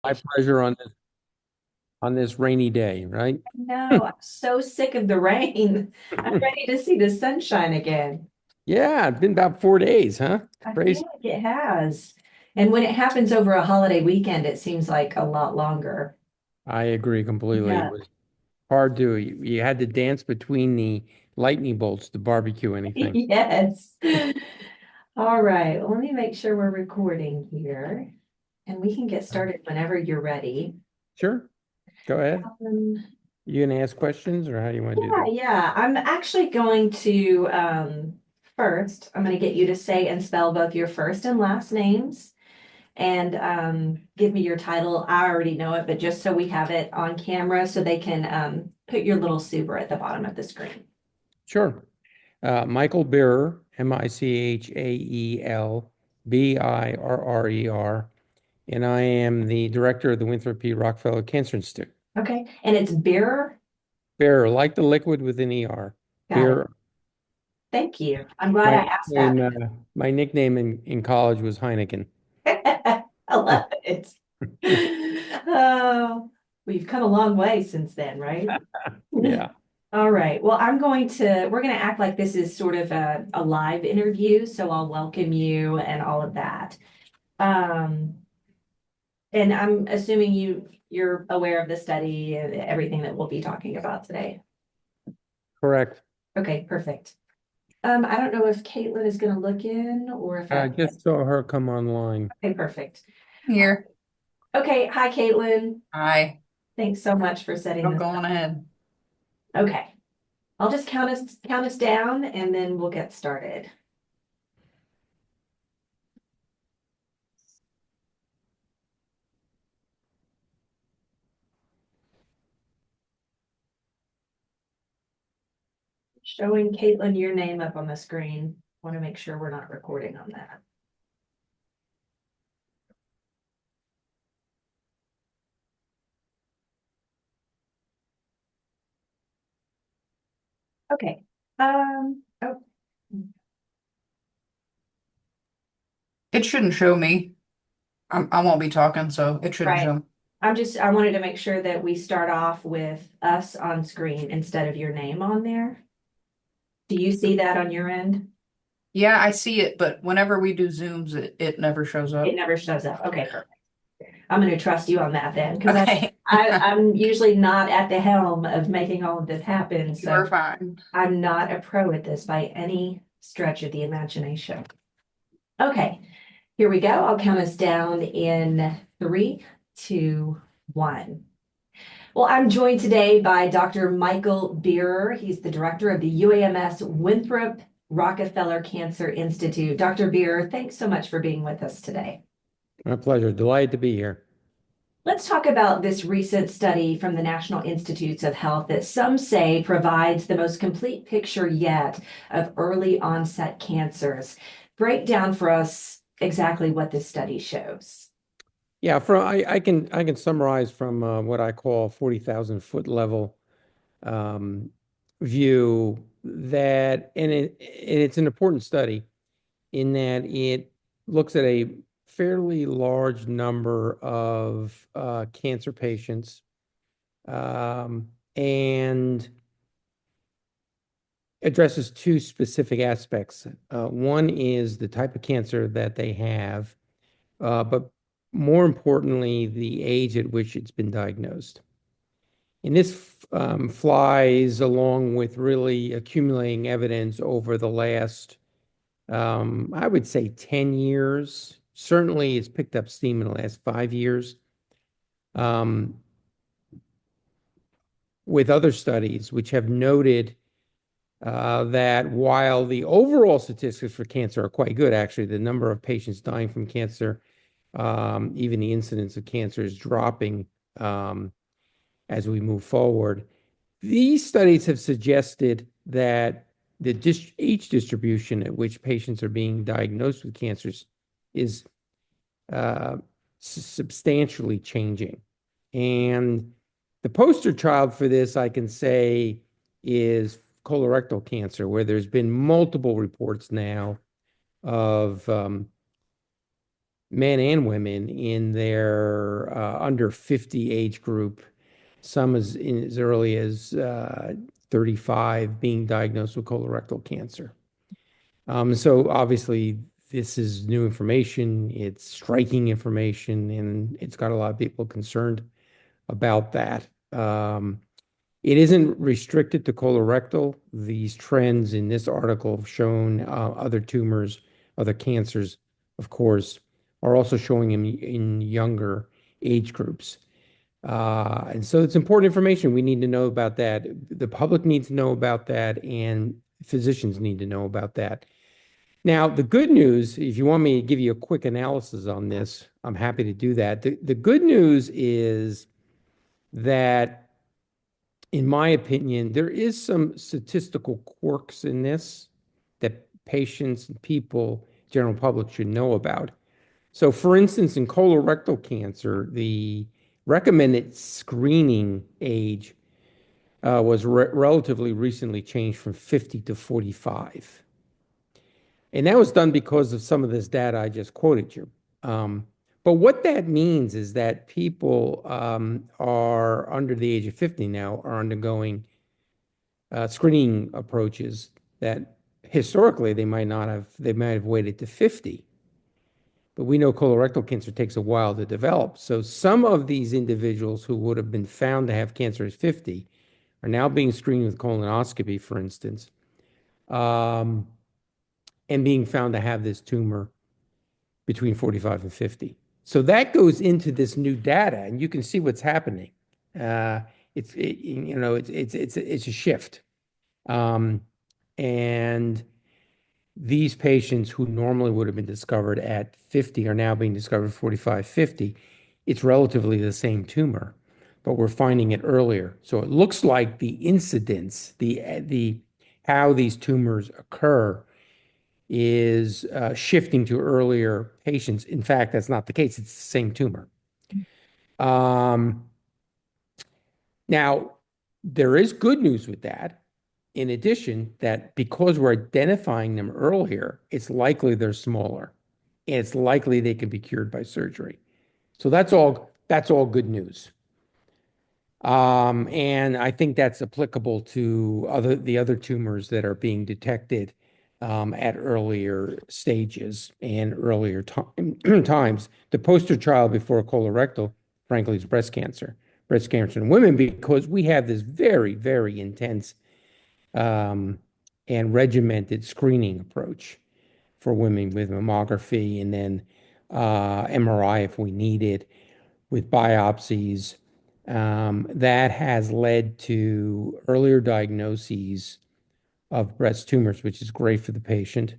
My pleasure on this rainy day, right? No, I'm so sick of the rain. I'm ready to see the sunshine again. Yeah, it's been about 4 days, huh? I feel Crazy. like it has. And when it happens over a holiday weekend, it seems like a lot longer. I agree completely. It Yeah. was hard to, you had to dance between the lightning bolts to barbecue anything. Yes. All right. Let me make sure we're recording here and we can get started whenever you're ready. Sure, go ahead. Um, You gonna ask questions or how do you want to do yeah, this? yeah. I'm actually going to first, I'm going to get you to say and spell both your first and last names. And give me your title. I already know it, but just so we have it on camera so they can put your little super at the bottom of the screen. Sure. Michael Birrer, Michaelbirrer, and I am the director of the Winthrop P. Rockefeller Cancer Institute. Okay. And it's bearer. Bearer, like the liquid with an ER. Got it. Beer. Thank you. I'm glad My I asked that. nickname, my nickname in college was Heineken. I love it. Oh, we've come a long way since then, right? Yeah. All right. Well, we're going to act like this is sort of a live interview. So I'll welcome you and all of that. Um, And I'm assuming you're aware of the study and everything that we'll be talking about today. Correct. Okay, perfect. I don't know if Caitlin is going to look in or if I I. just saw her come online. Okay, perfect. Here. Okay, hi Caitlin. Hi. Thanks so much for setting I'm this going up. ahead. Okay, I'll just count us down and then we'll get started. Showing Caitlin your name up on the screen. Want to make sure we're not recording on that. Okay. Oh, It shouldn't show me. I won't be talking, so it shouldn't right. show me. I wanted to make sure that we start off with us on screen instead of your name on there. Do you see that on your end? Yeah, I see it, but whenever we do Zooms, it never shows It up. never shows up. Okay, perfect. I'm going to trust you on that then, because Okay. I'm usually not at the helm of making all of this happen. You are So fine. I'm not a pro at this by any stretch of the imagination. Okay, here we go. I'll count us down in three, two, one. Well, I'm joined today by Dr. Michael Beerer. He's the director of the UAMS Winthrop Rockefeller Cancer Institute. Dr. Beerer, thanks so much for being with us today. My pleasure. Delighted to be here. Let's talk about this recent study from the National Institutes of Health that some say provides the most complete picture yet of early onset cancers. Break down for us exactly what this study shows. Yeah, I can summarize from what I call 40,000 foot level um, view that, and it's an important study in that it looks at a fairly large number of cancer patients and addresses two specific aspects. One is the type of cancer that they have, but more importantly, the age at which it's been diagnosed. And this flies along with really accumulating evidence over the last, I would say, 10 years. Certainly, it's picked up steam in the last 5 years. Um, with other studies which have noted that while the overall statistics for cancer are quite good, actually, the number of patients dying from cancer, even the incidence of cancer is dropping um, as we move forward. These studies have suggested that the age distribution at which patients are being diagnosed with cancers is uh, substantially changing. And the poster child for this, I can say, is colorectal cancer, where there's been multiple reports now of men and women in their under 50 age group, some as early as 35 being diagnosed with colorectal cancer. So obviously, this is new information. It's striking information, and it's got a lot of people concerned about that. It isn't restricted to colorectal. These trends in this article have shown other tumors, other cancers, of course, are also showing in younger age groups. And so it's important information. We need to know about that. The public needs to know about that, and physicians need to know about that. Now, the good news, if you want me to give you a quick analysis on this, I'm happy to do that. The good news is that, in my opinion, there is some statistical quirks in this that patients and people, general public, should know about. So, for instance, in colorectal cancer, the recommended screening age was relatively recently changed from 50 to 45. And that was done because of some of this data I just quoted you. But what that means is that people are under the age of 50 now are undergoing screening approaches that historically they might have waited to 50. But we know colorectal cancer takes a while to develop. So some of these individuals who would have been found to have cancer at 50 are now being screened with colonoscopy, for instance, and being found to have this tumor between 45 and 50. So that goes into this new data, and you can see what's happening. It's a shift, and these patients who normally would have been discovered at 50 are now being discovered at 45, 50. It's relatively the same tumor, but we're finding it earlier. So it looks like the incidence, the how these tumors occur is shifting to earlier patients. In fact, that's not the case. It's the same tumor. Now, there is good news with that. In addition, that because we're identifying them earlier, it's likely they're smaller, and it's likely they can be cured by surgery. So that's all good news. And I think that's applicable to the other tumors that are being detected at earlier stages and earlier times. The poster child before colorectal, frankly, is breast cancer. Breast cancer in women, because we have this very, very intense and regimented screening approach for women with mammography and then MRI if we need it, with biopsies. That has led to earlier diagnoses of breast tumors, which is great for the patient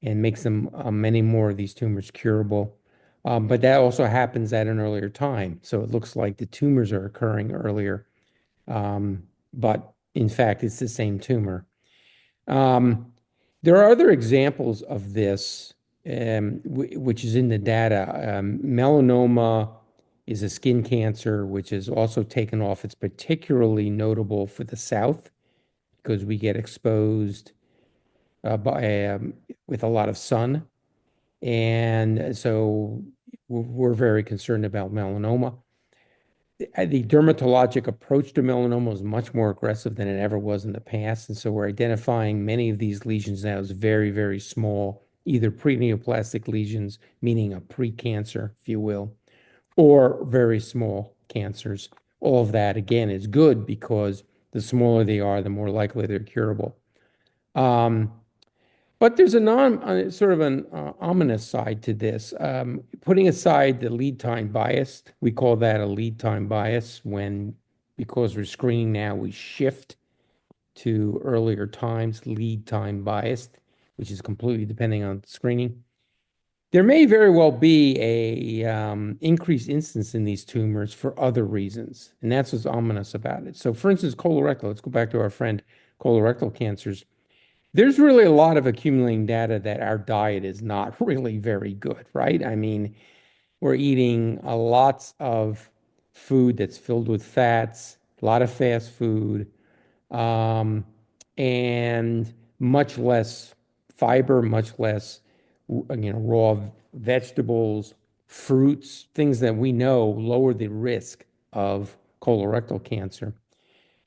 and makes them many more of these tumors curable. But that also happens at an earlier time. So it looks like the tumors are occurring earlier, but in fact, it's the same tumor. There are other examples of this, which is in the data. Melanoma is a skin cancer, which is also taken off. It's particularly notable for the South because we get exposed with a lot of sun. And so we're very concerned about melanoma. The dermatologic approach to melanoma is much more aggressive than it ever was in the past. And so we're identifying many of these lesions now as very, very small, either preneoplastic lesions, meaning a precancer, if you will, or very small cancers. All of that, again, is good because the smaller they are, the more likely they're curable. But there's a sort of an ominous side to this. Putting aside the lead time bias, we call that a lead time bias when, because we're screening now, we shift to earlier times, lead time biased, which is completely depending on screening. There may very well be a increased instance in these tumors for other reasons, and that's what's ominous about it. So, for instance, colorectal. Let's go back to our friend colorectal cancers. There's really a lot of accumulating data that our diet is not really very good, right? I mean, we're eating a lots of food that's filled with fats, a lot of fast food, um, and much less fiber, much less, raw vegetables, fruits, things that we know lower the risk of colorectal cancer.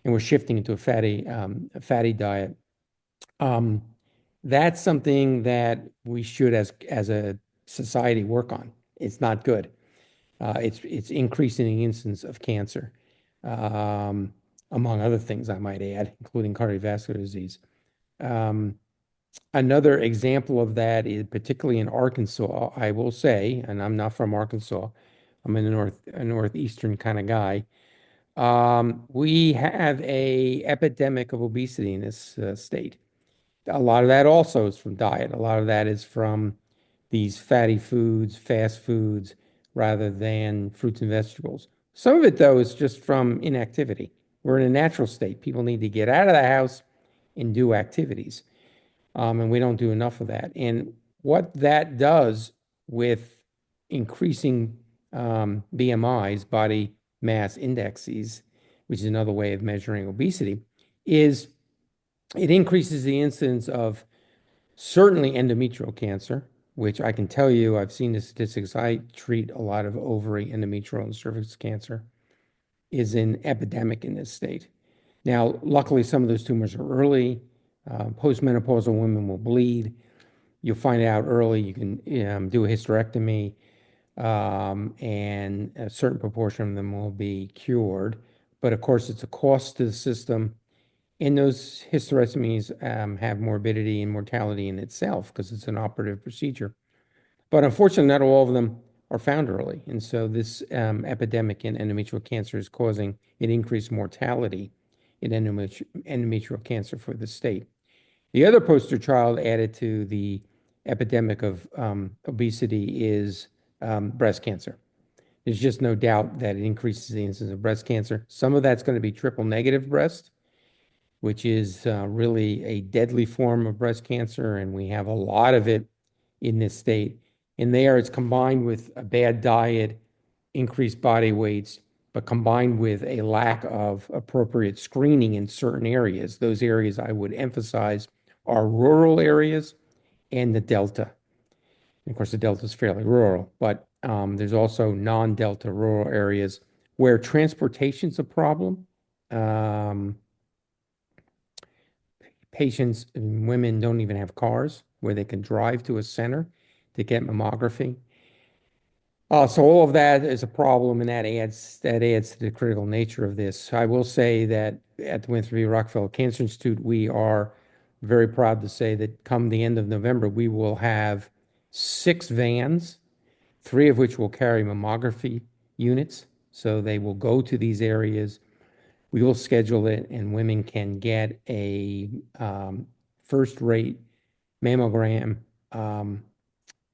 And we're shifting into a fatty diet. Um, that's something that we should, as a society, work on. It's not good. It's increasing the incidence of cancer, um, among other things, I might add, including cardiovascular disease. Um, Another example of that is particularly in Arkansas, I will say, and I'm not from Arkansas. I'm in the a northeastern kind of guy. We have a epidemic of obesity in this state. A lot of that also is from diet. A lot of that is from these fatty foods, fast foods, rather than fruits and vegetables. Some of it, though, is just from inactivity. We're in a natural state. People need to get out of the house and do activities. And we don't do enough of that. And what that does with increasing BMIs, body mass indexes, which is another way of measuring obesity, is it increases the incidence of certainly endometrial cancer, which I can tell you, I've seen the statistics. I treat a lot of ovary, endometrial, and cervix cancer, is an epidemic in this state. Now, luckily, some of those tumors are early. Postmenopausal women will bleed. You'll find it out early. You can do a hysterectomy, and a certain proportion of them will be cured. But of course, it's a cost to the system. And those hysterectomies have morbidity and mortality in itself because it's an operative procedure. But unfortunately, not all of them are found early. And so this epidemic in endometrial cancer is causing an increased mortality in endometrial cancer for the state. The other poster child added to the epidemic of obesity is breast cancer. There's just no doubt that it increases the incidence of breast cancer. Some of that's going to be triple negative breast, which is really a deadly form of breast cancer, and we have a lot of it in this state. And there, it's combined with a bad diet, increased body weights, but combined with a lack of appropriate screening in certain areas. Those areas I would emphasize are rural areas and the Delta. And of course, the Delta is fairly rural, but there's also non-Delta rural areas where transportation's a problem. Um, Patients and women don't even have cars where they can drive to a center to get mammography. So all of that is a problem, and that adds to the critical nature of this. I will say that at the Winthrop P. Rockefeller Cancer Institute, we are very proud to say that come the end of November, we will have 6 vans, 3 of which will carry mammography units. So they will go to these areas. We will schedule it, and women can get a first-rate mammogram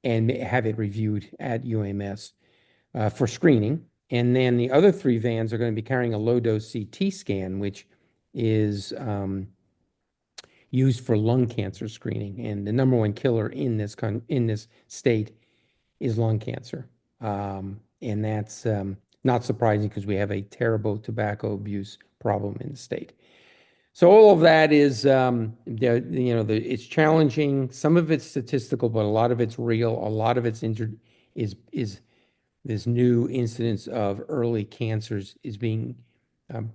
and have it reviewed at UAMS for screening. And then the other 3 vans are going to be carrying a low-dose CT scan, which is used for lung cancer screening. And the number one killer in this state is lung cancer. And that's not surprising because we have a terrible tobacco abuse problem in the state. So all of that is, it's challenging. Some of it's statistical, but a lot of it's real. A lot of it's is this new incidence of early cancers is being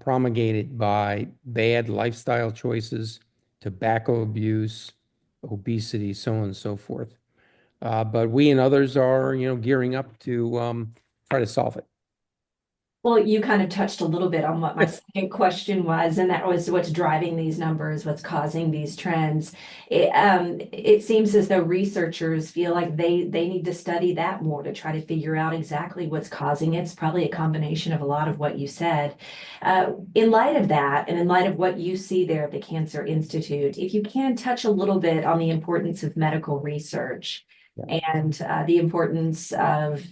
promulgated by bad lifestyle choices, tobacco abuse, obesity, so on and so forth. But we and others are, gearing up to try to solve it. Well, you kind of touched a little bit on what my second question was, and that was what's driving these numbers, what's causing these trends. It seems as though researchers feel like they need to study that more to try to figure out exactly what's causing it. It's probably a combination of a lot of what you said. In light of that, and in light of what you see there at the Cancer Institute, if you can touch a little bit on the importance of medical research and the importance of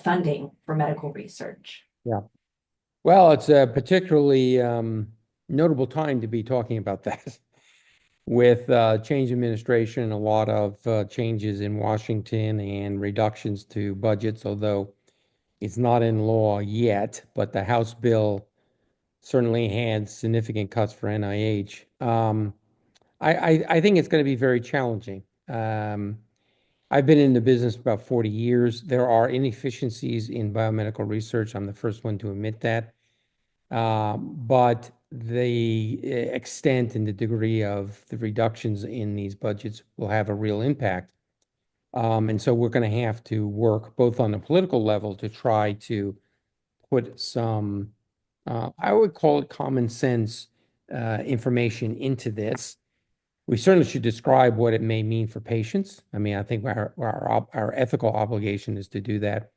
funding for medical research. Yeah. Well, it's a particularly notable time to be talking about that. With change administration, a lot of changes in Washington and reductions to budgets, although it's not in law yet, but the House bill certainly had significant cuts for NIH. I think it's going to be very challenging. I've been in the business about 40 years. There are inefficiencies in biomedical research. I'm the first one to admit that. But the extent and the degree of the reductions in these budgets will have a real impact. And so we're going to have to work both on the political level to try to put some, I would call it common sense information into this. We certainly should describe what it may mean for patients. I mean, I think our ethical obligation is to do that.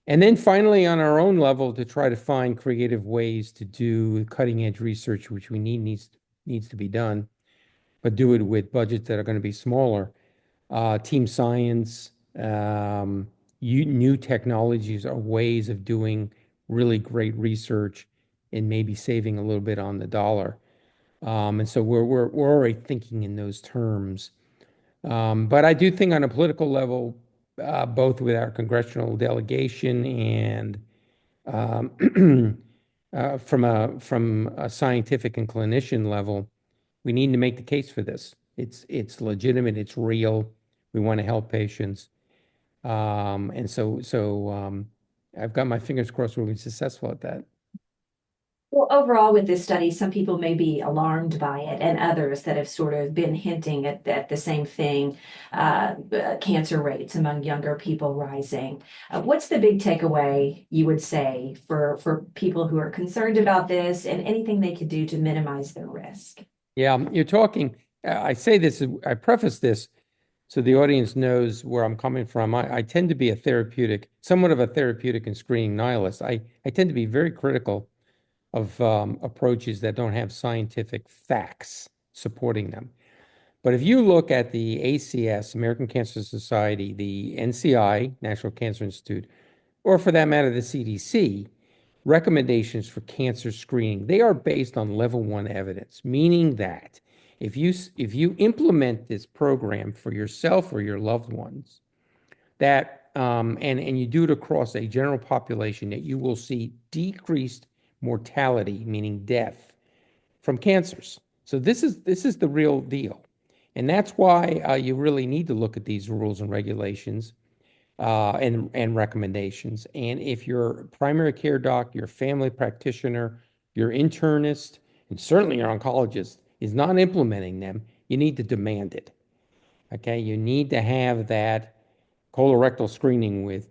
And then finally, on our own level, to try to find creative ways to do cutting edge research, which we needs to be done, but do it with budgets that are going to be smaller. Team science, new technologies are ways of doing really great research and maybe saving a little bit on the dollar. And so we're already thinking in those terms. But I do think on a political level, both with our congressional delegation and from a scientific and clinician level, we need to make the case for this. It's legitimate. It's real. We want to help patients. And so I've got my fingers crossed we'll be successful at that. Well, overall, with this study, some people may be alarmed by it, and others that have sort of been hinting at the same thing, cancer rates among younger people rising. What's the big takeaway you would say for people who are concerned about this and anything they could do to minimize their risk? Yeah, you're talking. I say this, I preface this so the audience knows where I'm coming from. I tend to be somewhat of a therapeutic and screening nihilist. I tend to be very critical of approaches that don't have scientific facts supporting them. But if you look at the ACS, American Cancer Society, the NCI, National Cancer Institute, or for that matter, the CDC, recommendations for cancer screening, they are based on level one evidence, meaning that if you implement this program for yourself or your loved ones, that and you do it across a general population, that you will see decreased mortality, meaning death, from cancers. So this is the real deal, and that's why you really need to look at these rules and regulations and recommendations. And if your primary care doc, your family practitioner, your internist, and certainly your oncologist is not implementing them, you need to demand it. Okay, you need to have that colorectal screening with,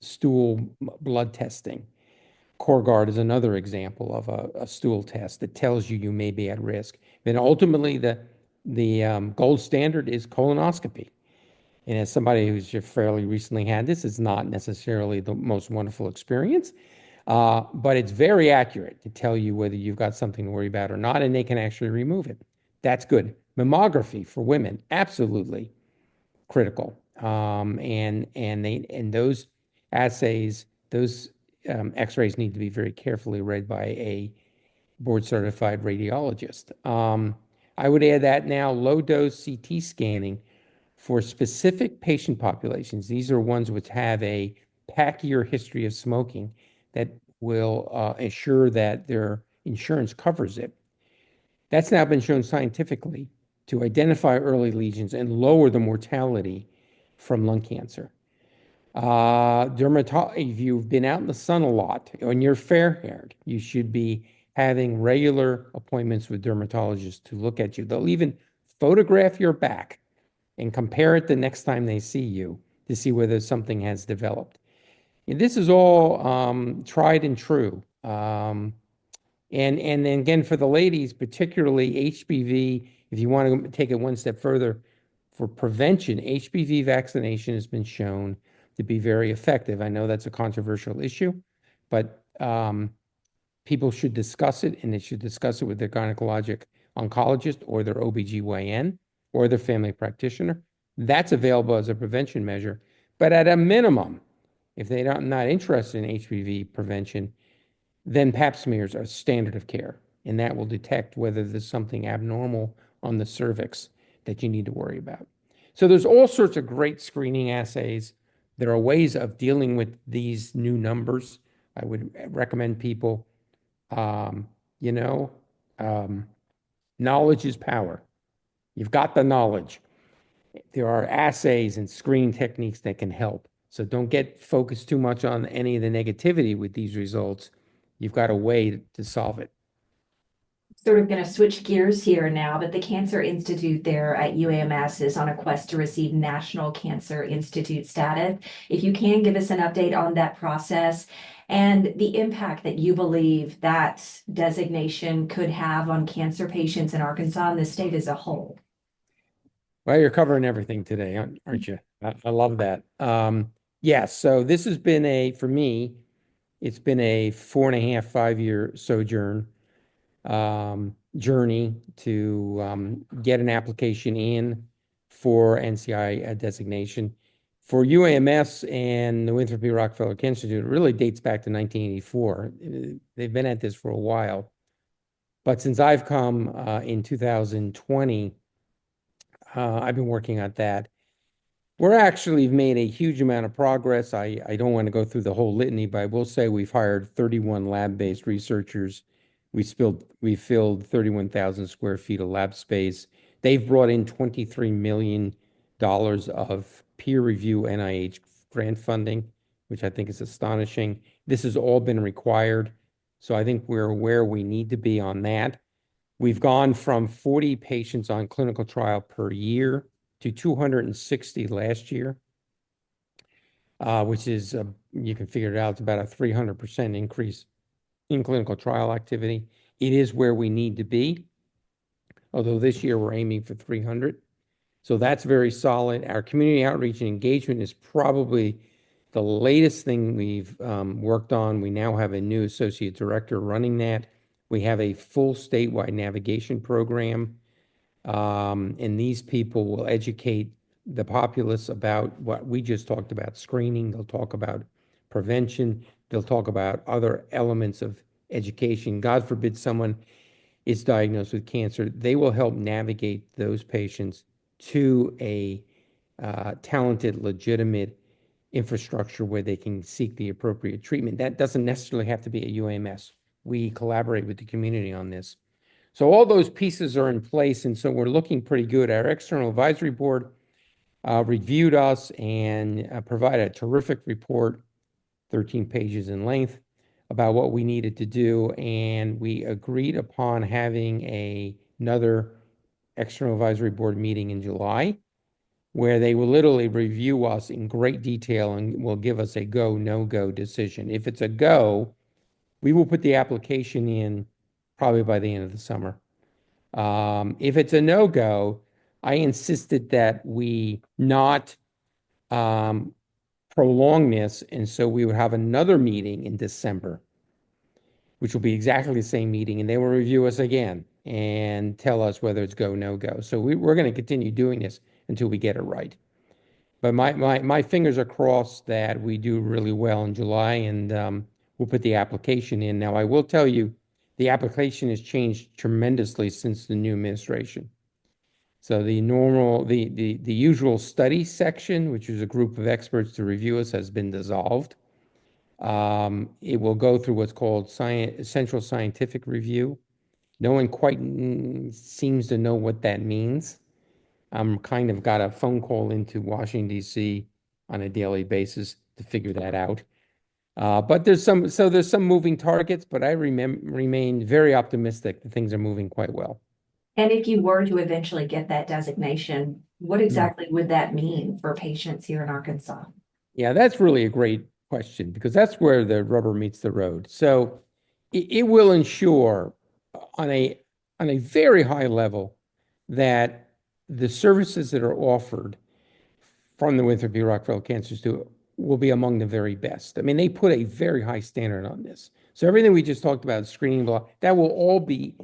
stool blood testing. CoreGuard is another example of a stool test that tells you may be at risk. Then ultimately, the gold standard is colonoscopy. And as somebody who's just fairly recently had this, it's not necessarily the most wonderful experience, but it's very accurate to tell you whether you've got something to worry about or not, and they can actually remove it. That's good. Mammography for women, absolutely critical. And those assays, those X-rays need to be very carefully read by a board-certified radiologist. I would add that now low-dose CT scanning for specific patient populations. These are ones which have a packier history of smoking that will ensure that their insurance covers it. That's now been shown scientifically to identify early lesions and lower the mortality from lung cancer. If you've been out in the sun a lot and you're fair-haired, you should be having regular appointments with dermatologists to look at you. They'll even photograph your back and compare it the next time they see you to see whether something has developed. And this is all tried and true. And then again, for the ladies, particularly HPV, if you want to take it one step further, for prevention, HPV vaccination has been shown to be very effective. I know that's a controversial issue, but people should discuss it, and they should discuss it with their gynecologic oncologist or their OBGYN or their family practitioner. That's available as a prevention measure. But at a minimum, if they're not interested in HPV prevention, then pap smears are standard of care, and that will detect whether there's something abnormal on the cervix that you need to worry about. So there's all sorts of great screening assays. There are ways of dealing with these new numbers. I would recommend people, um, you know, um, knowledge is power. You've got the knowledge. There are assays and screening techniques that can help. So don't get focused too much on any of the negativity with these results. You've got a way to solve it. Sort of going to switch gears here now, but the Cancer Institute there at UAMS is on a quest to receive National Cancer Institute status. If you can give us an update on that process and the impact that you believe that designation could have on cancer patients in Arkansas and the state as a whole. Well, you're covering everything today, aren't you? I love that. Yes, so this has been for me, it's been a 4.5, 5 year sojourn journey to get an application in for NCI designation. For UAMS and the Winthrop P. Rockefeller Cancer Institute, it really dates back to 1984. They've been at this for a while. But since I've come in 2020, I've been working on that. We're actually made a huge amount of progress. I don't want to go through the whole litany, but I will say we've hired 31 lab-based researchers. We filled 31,000 square feet of lab space. They've brought in $23 million of peer review NIH grant funding, which I think is astonishing. This has all been required. So I think we're where we need to be on that. We've gone from 40 patients on clinical trial per year to 260 last year, which is, you can figure it out, it's about a 300% increase in clinical trial activity. It is where we need to be, although this year we're aiming for 300. So that's very solid. Our community outreach and engagement is probably the latest thing we've worked on. We now have a new associate director running that. We have a full statewide navigation program. And these people will educate the populace about what we just talked about, screening. They'll talk about prevention. They'll talk about other elements of education. God forbid someone is diagnosed with cancer. They will help navigate those patients to a talented, legitimate infrastructure where they can seek the appropriate treatment. That doesn't necessarily have to be a UAMS. We collaborate with the community on this. So all those pieces are in place, and so we're looking pretty good. Our external advisory board reviewed us and provided a terrific report, 13 pages in length, about what we needed to do, and we agreed upon having another external advisory board meeting in July, where they will literally review us in great detail and will give us a go, no-go decision. If it's a go, we will put the application in probably by the end of the summer. If it's a no-go, I insisted that we not prolong this, and so we would have another meeting in December, which will be exactly the same meeting, and they will review us again and tell us whether it's go, no-go. So we're going to continue doing this until we get it right. But my fingers are crossed that we do really well in July, and we'll put the application in. Now, I will tell you, the application has changed tremendously since the new administration. So the usual study section, which is a group of experts to review us, has been dissolved. It will go through what's called central scientific review. No one quite seems to know what that means. I'm kind of got a phone call into Washington, D.C. on a daily basis to figure that out. But there's some moving targets, but I remain very optimistic that things are moving quite well. And if you were to eventually get that designation, what exactly would that mean for patients here in Arkansas? Yeah, that's really a great question because that's where the rubber meets the road. So it will ensure on a very high level that the services that are offered from the Winthrop P. Rockefeller Cancer Institute will be among the very best. I mean, they put a very high standard on this. So everything we just talked about, screening, that will all be,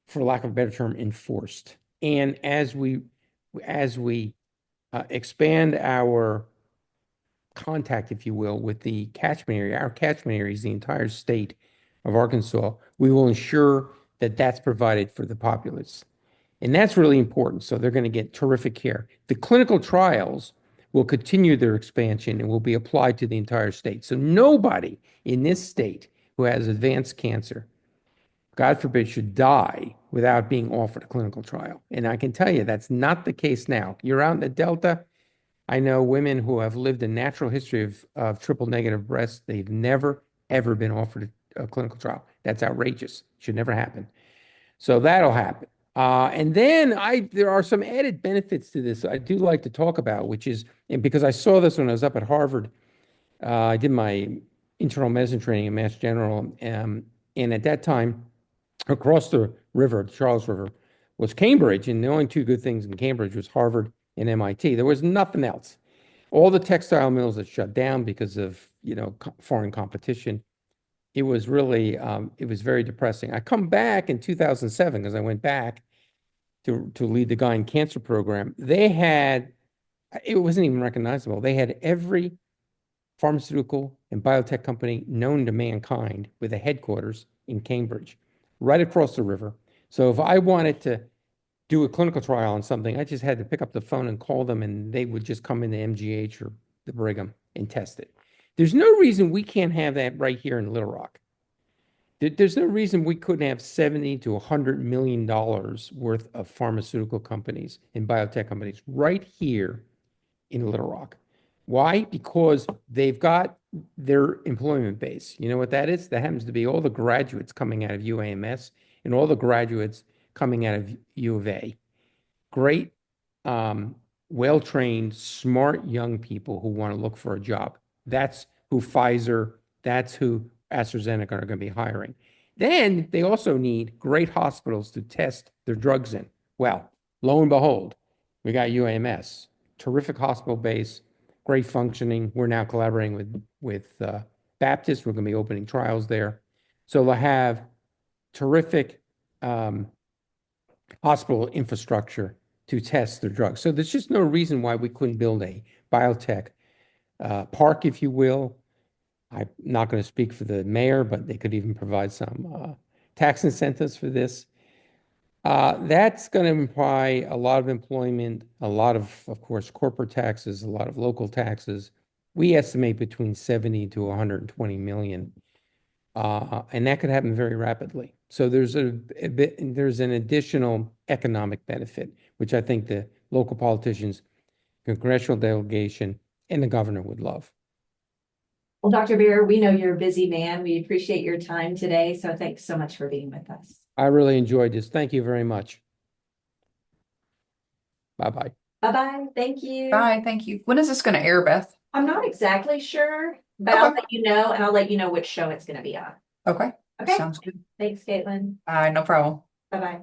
for lack of a better term, enforced. And as we expand our contact, if you will, with the catchment area, our catchment area is the entire state of Arkansas, we will ensure that that's provided for the populace. And that's really important. So they're going to get terrific care. The clinical trials will continue their expansion and will be applied to the entire state. So nobody in this state who has advanced cancer, God forbid, should die without being offered a clinical trial. And I can tell you that's not the case now. You're out in the Delta. I know women who have lived a natural history of triple negative breast. They've never, ever been offered a clinical trial. That's outrageous. Should never happen. So that'll happen. And then there are some added benefits to this I do like to talk about, which is, and because I saw this when I was up at Harvard, I did my internal medicine training in Mass General, and at that time, across the river, the Charles River, was Cambridge, and the only two good things in Cambridge was Harvard and MIT. There was nothing else. All the textile mills had shut down because of, foreign competition. It was really, it was very depressing. I come back in 2007 because I went back to lead the Gyn Cancer program. They had, it wasn't even recognizable. They had every pharmaceutical and biotech company known to mankind with a headquarters in Cambridge, right across the river. So if I wanted to do a clinical trial on something, I just had to pick up the phone and call them, and they would just come into MGH or the Brigham and test it. There's no reason we can't have that right here in Little Rock. There's no reason we couldn't have 70 to $100 million worth of pharmaceutical companies and biotech companies right here in Little Rock. Why? Because they've got their employment base. You know what that is? That happens to be all the graduates coming out of UAMS and all the graduates coming out of U of A. Great, well-trained, smart young people who want to look for a job. That's who Pfizer, that's who AstraZeneca are going to be hiring. Then they also need great hospitals to test their drugs in. Well, lo and behold, we got UAMS, terrific hospital base, great functioning. We're now collaborating with Baptist. We're going to be opening trials there. So they'll have terrific hospital infrastructure to test their drugs. So there's just no reason why we couldn't build a biotech park, if you will. I'm not going to speak for the mayor, but they could even provide some tax incentives for this. That's going to imply a lot of employment, a lot of course, corporate taxes, a lot of local taxes. We estimate between 70 to 120 million. And that could happen very rapidly. So there's there's an additional economic benefit, which I think the local politicians, congressional delegation, and the governor would love. Well, Dr. Beer, we know you're a busy man. We appreciate your time today. So thanks so much for being with us. I really enjoyed this. Thank you very much. Bye-bye. Bye-bye. Thank you. Bye, thank you. When is this going to air, Beth? I'm not exactly sure, but I'll Okay. let you know, and I'll let you know which show it's going to be on. Okay, Okay. sounds good. Thanks, Caitlin. No problem. Bye-bye.